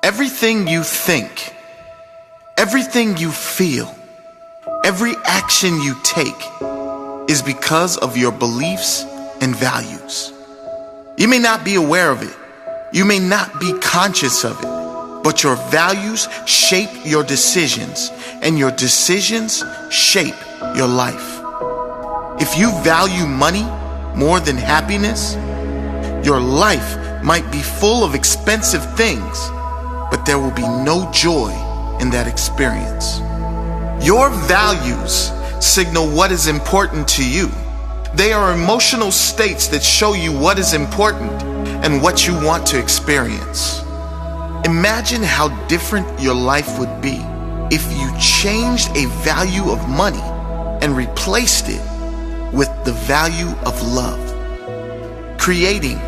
Everything you think, everything you feel, every action you take is because of your beliefs and values. You may not be aware of it. You may not be conscious of it, but your values shape your decisions, and your decisions shape your life. If you value money more than happiness, your life might be full of expensive things, but there will be no joy in that experience. Your values signal what is important to you. They are emotional states that show you what is important and what you want to experience. Imagine how different your life would be if you changed a value of money and replaced it with the value of love. Creating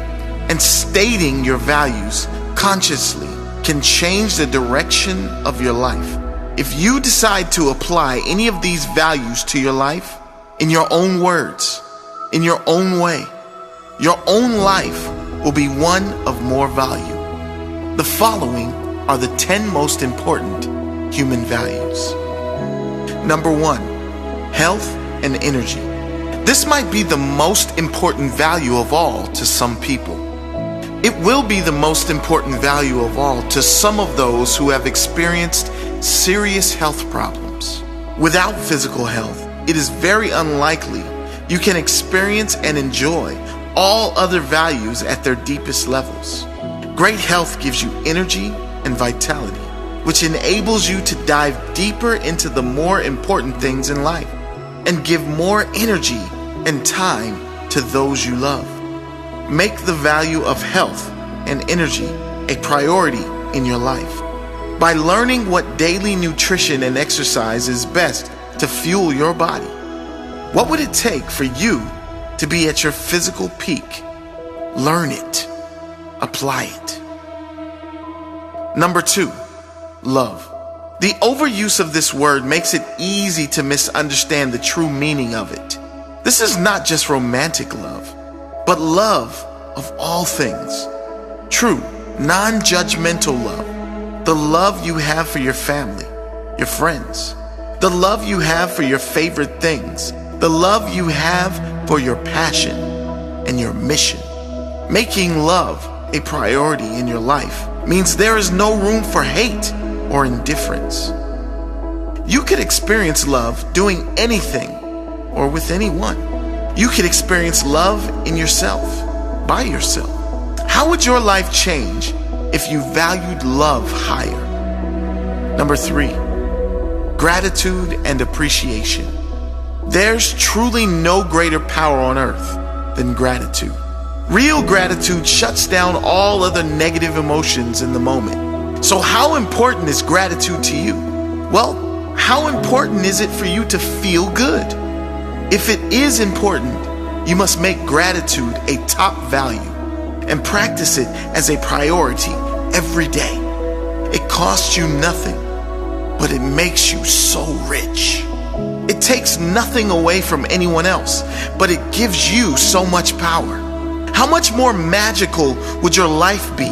and stating your values consciously can change the direction of your life. If you decide to apply any of these values to your life, in your own words, in your own way, your own life will be one of more value. The following are the 10 most important human values. Number 1, health and energy. This might be the most important value of all to some people. It will be the most important value of all to some of those who have experienced serious health problems. Without physical health, it is very unlikely you can experience and enjoy all other values at their deepest levels. Great health gives you energy and vitality, which enables you to dive deeper into the more important things in life and give more energy and time to those you love. Make the value of health and energy a priority in your life by learning what daily nutrition and exercise is best to fuel your body. What would it take for you to be at your physical peak? Learn it. Apply it. Number 2, love. The overuse of this word makes it easy to misunderstand the true meaning of it. This is not just romantic love, but love of all things. True, non-judgmental love. The love you have for your family, your friends. The love you have for your favorite things. The love you have for your passion and your mission. Making love a priority in your life means there is no room for hate or indifference. You could experience love doing anything or with anyone. You could experience love in yourself, by yourself. How would your life change if you valued love higher? Number 3, gratitude and appreciation. There's truly no greater power on earth than gratitude. Real gratitude shuts down all other negative emotions in the moment. So how important is gratitude to you? Well, how important is it for you to feel good? If it is important, you must make gratitude a top value and practice it as a priority every day. It costs you nothing, but it makes you so rich. It takes nothing away from anyone else, but it gives you so much power. How much more magical would your life be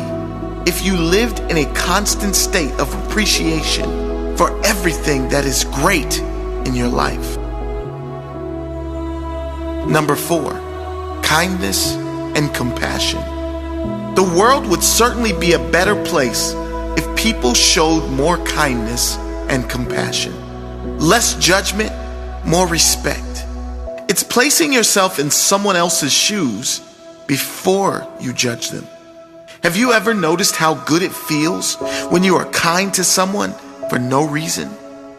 if you lived in a constant state of appreciation for everything that is great in your life? Number 4, kindness and compassion. The world would certainly be a better place if people showed more kindness and compassion. Less judgment, more respect. It's placing yourself in someone else's shoes before you judge them. Have you ever noticed how good it feels when you are kind to someone for no reason?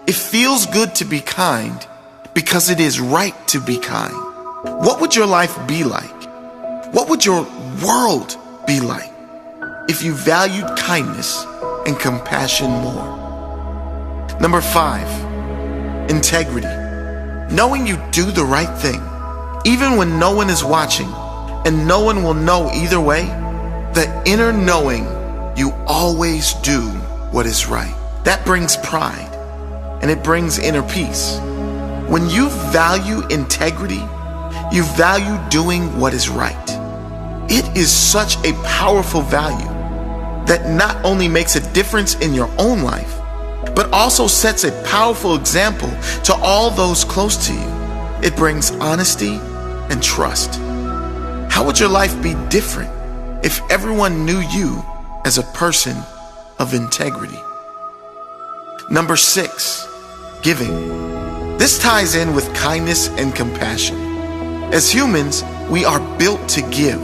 It feels good to be kind because it is right to be kind. What would your life be like? What would your world be like if you valued kindness and compassion more? Number 5, integrity. Knowing you do the right thing, even when no one is watching and no one will know either way. The inner knowing you always do what is right. That brings pride and it brings inner peace. When you value integrity, you value doing what is right. It is such a powerful value that not only makes a difference in your own life, but also sets a powerful example to all those close to you. It brings honesty and trust. How would your life be different if everyone knew you as a person of integrity? Number 6, giving. This ties in with kindness and compassion. As humans, we are built to give.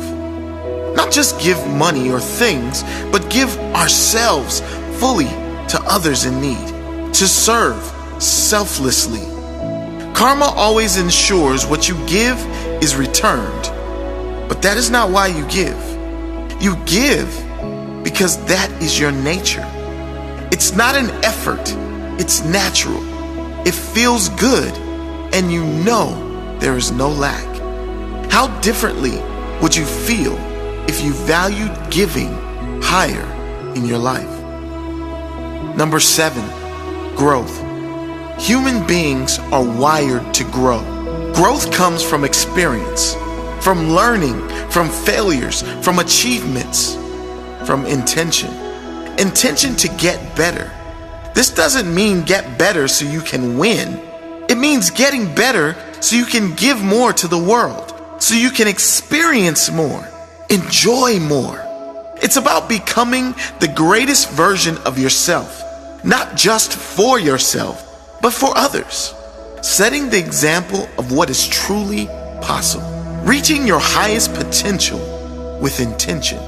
Not just give money or things, but give ourselves fully to others in need, to serve selflessly. Karma always ensures what you give is returned, but that is not why you give. You give because that is your nature. It's not an effort, it's natural. It feels good, and you know there is no lack. How differently would you feel if you valued giving higher in your life? Number 7, growth. Human beings are wired to grow. Growth comes from experience, from learning, from failures, from achievements, from intention. Intention to get better. This doesn't mean get better so you can win. It means getting better so you can give more to the world, so you can experience more, enjoy more. It's about becoming the greatest version of yourself, not just for yourself, but for others. Setting the example of what is truly possible. Reaching your highest potential with intention.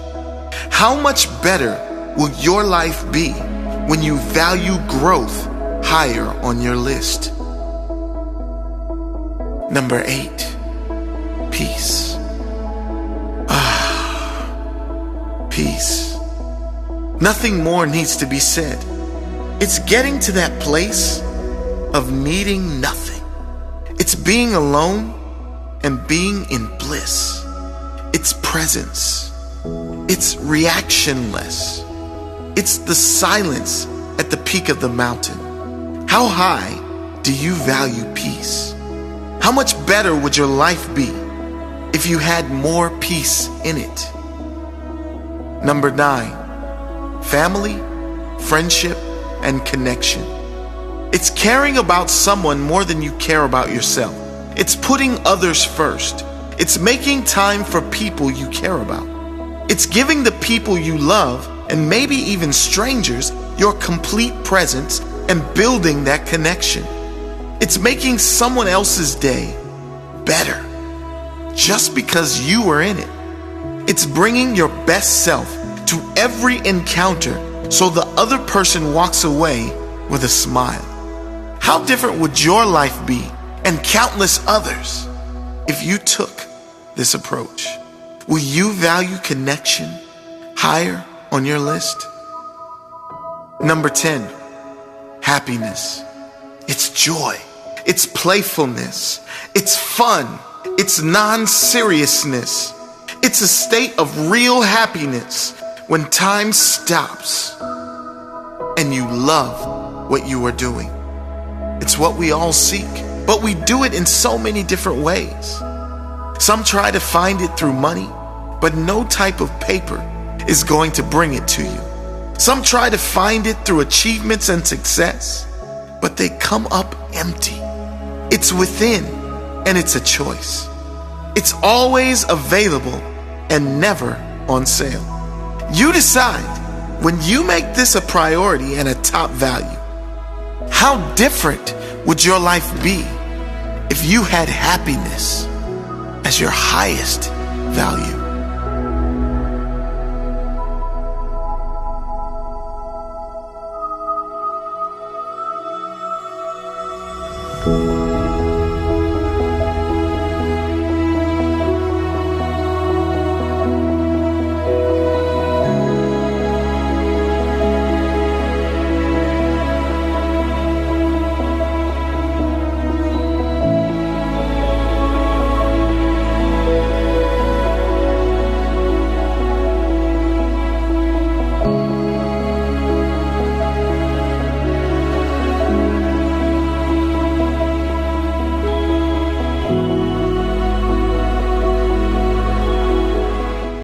How much better will your life be when you value growth higher on your list? Number 8, peace. Peace. Nothing more needs to be said. It's getting to that place of needing nothing. It's being alone and being in bliss. It's presence. It's reactionless. It's the silence at the peak of the mountain. How high do you value peace? How much better would your life be if you had more peace in it? Number 9, family, friendship, and connection. It's caring about someone more than you care about yourself. It's putting others first. It's making time for people you care about. It's giving the people you love, and maybe even strangers, your complete presence and building that connection. It's making someone else's day better just because you were in it. It's bringing your best self to every encounter so the other person walks away with a smile. How different would your life be, and countless others, if you took this approach? Will you value connection higher on your list? Number 10, happiness. It's joy. It's playfulness. It's fun. It's non-seriousness. It's a state of real happiness when time stops and you love what you are doing. It's what we all seek, but we do it in so many different ways. Some try to find it through money, but no type of paper is going to bring it to you. Some try to find it through achievements and success, but they come up empty. It's within, and it's a choice. It's always available and never on sale. You decide when you make this a priority and a top value. How different would your life be if you had happiness as your highest value?